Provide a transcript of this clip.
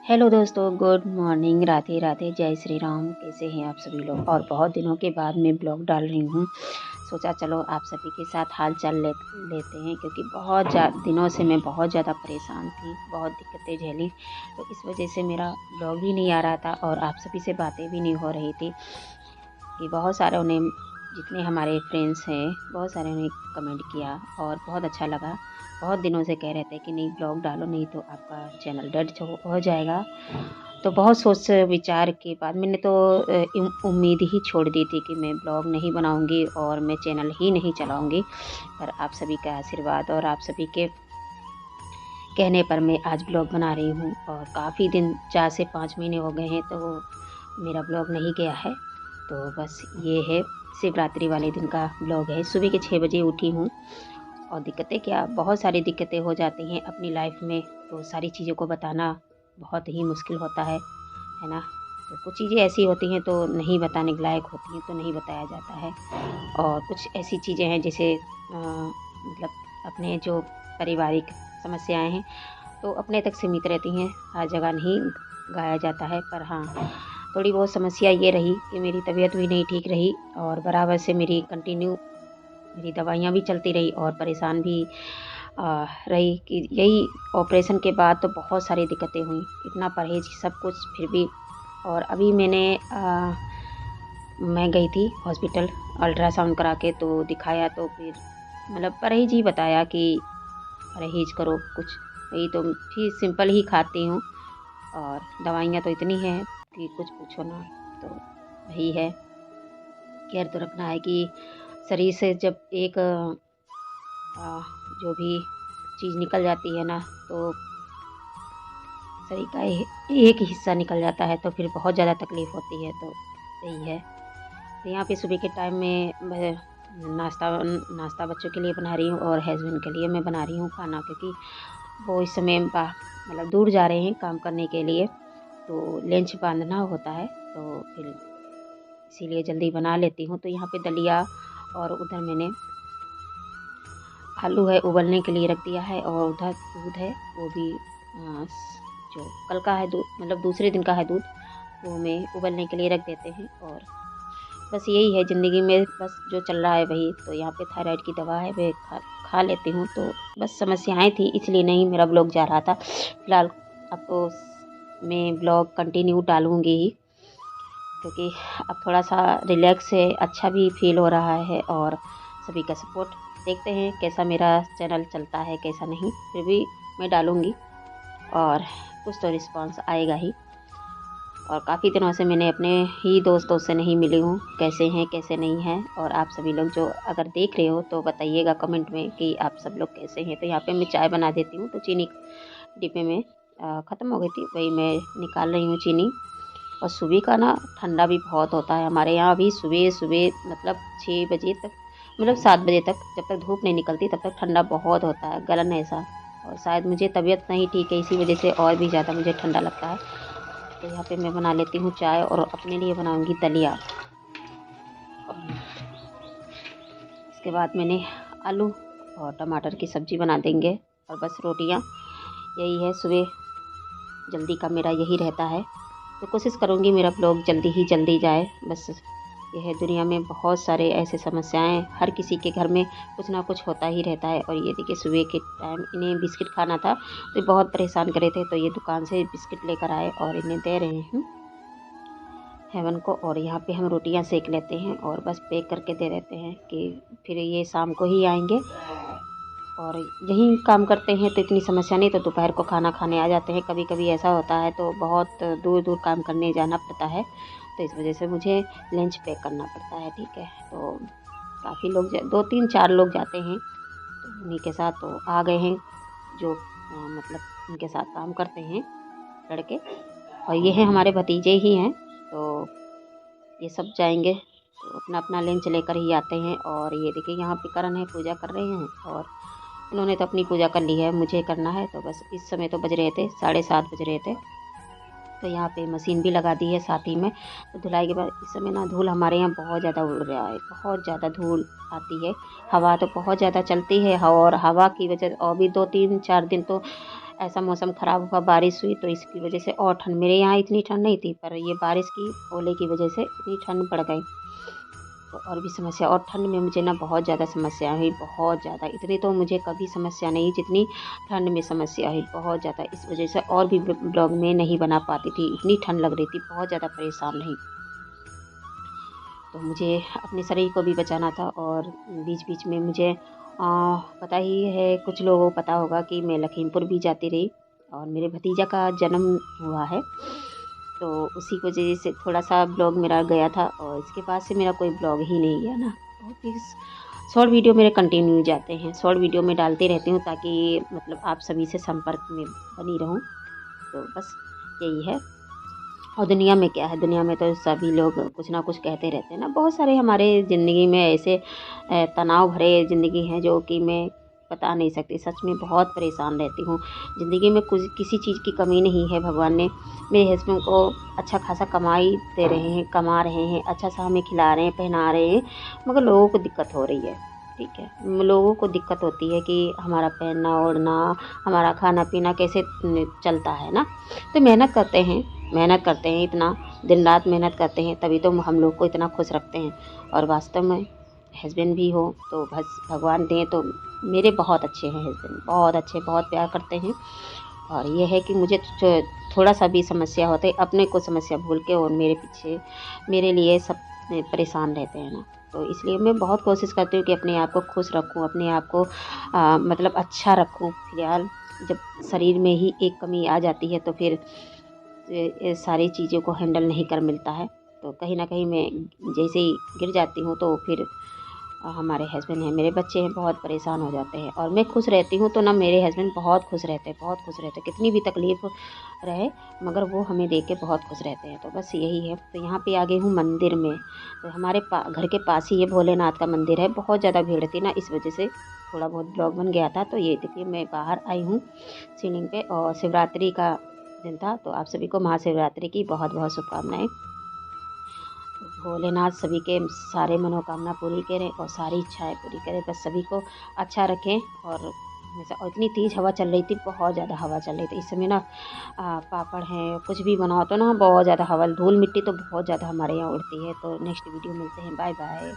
Hello दोस्तों, good morning, Radhe Radhe, जय श्री राम। कैसे हैं आप सभी लोग। और बहुत दिनों के बाद मैं ब्लॉग डाल रही हूँ। सोचा चलो आप सभी के साथ हाल चाल लेते हैं, क्योंकि बहुत दिनों से मैं बहुत ज़्यादा परेशान थी, बहुत दिक्कतें झेली। तो इस वजह से मेरा ब्लॉग भी नहीं आ रहा था और आप सभी से बातें भी नहीं हो रही थी। कि बहुत सारों ने, जितने हमारे फ्रेंड्स हैं, बहुत सारे ने कमेंट किया और बहुत अच्छा लगा। बहुत दिनों से कह रहे थे कि नहीं ब्लॉग डालो, नहीं तो आपका चैनल डेड हो जाएगा। तो बहुत सोच विचार के बाद मैंने तो उम्मीद ही छोड़ दी थी कि मैं ब्लॉग नहीं बनाऊंगी और मैं चैनल ही नहीं चलाऊंगी। पर आप सभी का आशीर्वाद और आप सभी के कहने पर मैं आज ब्लॉग बना रही हूँ। और काफ़ी दिन, 4 से 5 महीने हो गए हैं तो मेरा ब्लॉग नहीं गया है। तो बस ये है, शिवरात्रि वाले दिन का ब्लॉग है। सुबह के 6 बजे उठी हूँ और दिक्कतें क्या, बहुत सारी दिक्कतें हो जाती हैं अपनी लाइफ में। तो सारी चीज़ों को बताना बहुत ही मुश्किल होता है ना। तो कुछ चीज़ें ऐसी होती हैं तो नहीं बताने के लायक होती हैं तो नहीं बताया जाता है। और कुछ ऐसी चीज़ें हैं जैसे मतलब अपने जो पारिवारिक समस्याएं हैं तो अपने तक सीमित रहती हैं, हर जगह नहीं गाया जाता है। पर हाँ, थोड़ी बहुत समस्या ये रही कि मेरी तबीयत भी नहीं ठीक रही और बराबर से मेरी दवाइयाँ भी चलती रही और परेशान भी रही। कि यही ऑपरेशन के बाद तो बहुत सारी दिक्कतें हुई, इतना परहेज सब कुछ फिर भी। और अभी मैं गई थी हॉस्पिटल अल्ट्रासाउंड करा के, तो दिखाया तो फिर मतलब परहेज ही बताया कि परहेज करो कुछ। वही तो फिर सिंपल ही खाती हूँ और दवाइयाँ तो इतनी हैं कि कुछ पूछो ना। तो वही है, केयर तो रखना है कि शरीर से जब एक जो भी चीज़ निकल जाती है ना, तो शरीर का एक हिस्सा निकल जाता है तो फिर बहुत ज़्यादा तकलीफ़ होती है। तो यही है। तो यहाँ पे सुबह के टाइम में मैं नाश्ता बच्चों के लिए बना रही हूँ और हस्बैंड के लिए मैं बना रही हूँ खाना, क्योंकि वो इस समय मतलब दूर जा रहे हैं काम करने के लिए, तो लंच बांधना होता है। तो फिर इसीलिए जल्दी बना लेती हूँ। तो यहाँ पे दलिया और उधर मैंने आलू है उबलने के लिए रख दिया है और उधर दूध है, वो भी जो कल का है दूध, मतलब दूसरे दिन का है दूध, वो मैं उबलने के लिए रख देते हैं। और बस यही है ज़िंदगी में, बस जो चल रहा है वही। तो यहाँ पे थायराइड की दवा है, वे खा लेती हूँ। तो बस समस्याएं थी, इसलिए नहीं मेरा ब्लॉग जा रहा था। फिलहाल अब तो मैं ब्लॉग कंटिन्यू डालूँगी ही, क्योंकि अब थोड़ा सा रिलैक्स है, अच्छा भी फील हो रहा है। और सभी का सपोर्ट देखते हैं कैसा मेरा चैनल चलता है कैसा नहीं, फिर भी मैं डालूँगी और कुछ तो रिस्पांस आएगा ही। और काफ़ी दिनों से मैंने अपने ही दोस्तों से नहीं मिली हूँ, कैसे हैं कैसे नहीं हैं। और आप सभी लोग जो अगर देख रहे हो तो बताइएगा कमेंट में कि आप सब लोग कैसे हैं। तो यहाँ पे मैं चाय बना देती हूँ, तो चीनी डिब्बे में ख़त्म हो गई थी, वही मैं निकाल रही हूँ चीनी। और सुबह का ना ठंडा भी बहुत होता है हमारे यहाँ भी। सुबह सुबह मतलब 6 बजे तक, मतलब 7 बजे तक, जब तक धूप नहीं निकलती तब तक ठंडा बहुत होता है, गलन ऐसा। और शायद मुझे तबीयत नहीं ठीक है, इसी वजह से और भी ज़्यादा मुझे ठंडा लगता है। तो यहाँ पे मैं बना लेती हूँ चाय और अपने लिए बनाऊँगी दलिया। और इसके बाद मैंने आलू और टमाटर की सब्ज़ी बना देंगे और बस रोटियाँ। यही है, सुबह जल्दी का मेरा यही रहता है। तो कोशिश करूँगी मेरा ब्लॉग जल्दी जाए। बस यह है, दुनिया में बहुत सारे ऐसे समस्याएं, हर किसी के घर में कुछ ना कुछ होता ही रहता है। और ये देखिए सुबह के टाइम इन्हें बिस्किट खाना था तो बहुत परेशान करे थे, तो ये दुकान से बिस्किट लेकर आए और इन्हें दे रहे हैं हेवन को। और यहाँ पे हम रोटियां सेक लेते हैं और बस पैक करके दे देते हैं कि फिर ये शाम को ही आएंगे और यहीं काम करते हैं तो इतनी समस्या नहीं। तो दोपहर को खाना खाने आ जाते हैं, कभी कभी ऐसा होता है तो बहुत दूर दूर काम करने जाना पड़ता है, तो इस वजह से मुझे लंच पैक करना पड़ता है। ठीक है, तो काफ़ी लोग 2 3 4 लोग जाते हैं, तो उन्हीं के साथ तो आ गए हैं जो मतलब उनके साथ काम करते हैं लड़के। और ये है हमारे भतीजे ही हैं, तो ये सब जाएंगे तो अपना अपना लंच लेकर ही आते हैं। और ये देखिए यहाँ पे करण है, पूजा कर रहे हैं और उन्होंने तो अपनी पूजा कर ली है, मुझे करना है। तो बस इस समय तो बज रहे थे 7:30 बज रहे थे। तो यहाँ पे मशीन भी लगा दी है साथ ही में। तो धुलाई के बाद इस समय ना धूल हमारे यहाँ बहुत ज़्यादा उड़ रहा है, बहुत ज़्यादा धूल आती है। हवा तो बहुत ज़्यादा चलती है, और हवा की वजह और भी 2 3 4 दिन तो ऐसा मौसम ख़राब हुआ, बारिश हुई, तो इसकी वजह से और ठंड, मेरे यहाँ इतनी ठंड नहीं थी पर ये बारिश की ओले की वजह से इतनी ठंड बढ़ गई, तो और भी समस्या। और ठंड में मुझे ना बहुत ज़्यादा समस्या हुई, बहुत ज़्यादा, इतनी तो मुझे कभी समस्या नहीं जितनी ठंड में समस्या हुई, बहुत ज़्यादा। इस वजह से और भी ब्लॉग में नहीं बना पाती थी, इतनी ठंड लग रही थी, बहुत ज़्यादा परेशान रही। तो मुझे अपने शरीर को भी बचाना था, और बीच बीच में मुझे पता ही है, कुछ लोगों को पता होगा कि मैं लखीमपुर भी जाती रही, और मेरे भतीजा का जन्म हुआ है, तो उसी की वजह से थोड़ा सा ब्लॉग मेरा गया था, और इसके बाद से मेरा कोई ब्लॉग ही नहीं गया ना। और फिर शॉर्ट वीडियो मेरे कंटिन्यू जाते हैं, शॉर्ट वीडियो में डालती रहती हूँ ताकि मतलब आप सभी से संपर्क में बनी रहूँ, तो बस यही है। और दुनिया में क्या है, दुनिया में तो सभी लोग कुछ ना कुछ कहते रहते हैं ना, बहुत सारे हमारे ज़िंदगी में ऐसे तनाव भरे ज़िंदगी हैं जो कि मैं बता नहीं सकती, सच में बहुत परेशान रहती हूँ। ज़िंदगी में कुछ किसी चीज़ की कमी नहीं है, भगवान ने मेरे हस्बैंड को अच्छा खासा कमाई दे रहे हैं, कमा रहे हैं, अच्छा सा हमें खिला रहे हैं, पहना रहे हैं, मगर लोगों को दिक्कत हो रही है। ठीक है, लोगों को दिक्कत होती है कि हमारा पहनना ओढ़ना, हमारा खाना पीना कैसे चलता है ना। तो मेहनत करते हैं, इतना दिन रात मेहनत करते हैं, तभी तो हम लोग को इतना खुश रखते हैं। और वास्तव में हस्बैंड भी हो तो बस भगवान दें, तो मेरे बहुत अच्छे हैं हस्बैंड, बहुत अच्छे, बहुत प्यार करते हैं। और ये है कि मुझे थोड़ा सा भी समस्या होता है, अपने को समस्या भूल के और मेरे पीछे मेरे लिए सब परेशान रहते हैं ना। तो इसलिए मैं बहुत कोशिश करती हूँ कि अपने आप को खुश रखूँ, अपने आप को मतलब अच्छा रखूँ। फिलहाल जब शरीर में ही एक कमी आ जाती है तो फिर ये सारी चीज़ों को हैंडल नहीं कर मिलता है, तो कहीं ना कहीं मैं जैसे ही गिर जाती हूँ तो फिर हमारे हस्बैंड हैं, मेरे बच्चे हैं, बहुत परेशान हो जाते हैं। और मैं खुश रहती हूँ तो ना मेरे हस्बैंड बहुत खुश रहते हैं, बहुत खुश रहते हैं, कितनी भी तकलीफ़ रहे मगर वो हमें देख के बहुत खुश रहते हैं। तो बस यही है। तो यहाँ पे आ गई हूँ मंदिर में, तो हमारे घर के पास ही ये भोलेनाथ का मंदिर है, बहुत ज़्यादा भीड़ थी ना, इस वजह से थोड़ा बहुत ब्लॉग बन गया था। तो ये देखिए मैं बाहर आई हूँ सीलिंग पे, और शिवरात्रि का दिन था, तो आप सभी को महाशिवरात्रि की बहुत बहुत शुभकामनाएं। भोलेनाथ सभी के सारे मनोकामना पूरी करें और सारी इच्छाएं पूरी करें, बस सभी को अच्छा रखें। और हमेशा, और इतनी तेज़ हवा चल रही थी, बहुत ज़्यादा हवा चल रही थी इस समय ना, पापड़ हैं, कुछ भी बनाओ तो ना बहुत ज़्यादा हवा, धूल मिट्टी तो बहुत ज़्यादा हमारे यहाँ उड़ती है। तो नेक्स्ट वीडियो मिलते हैं, बाय बाय।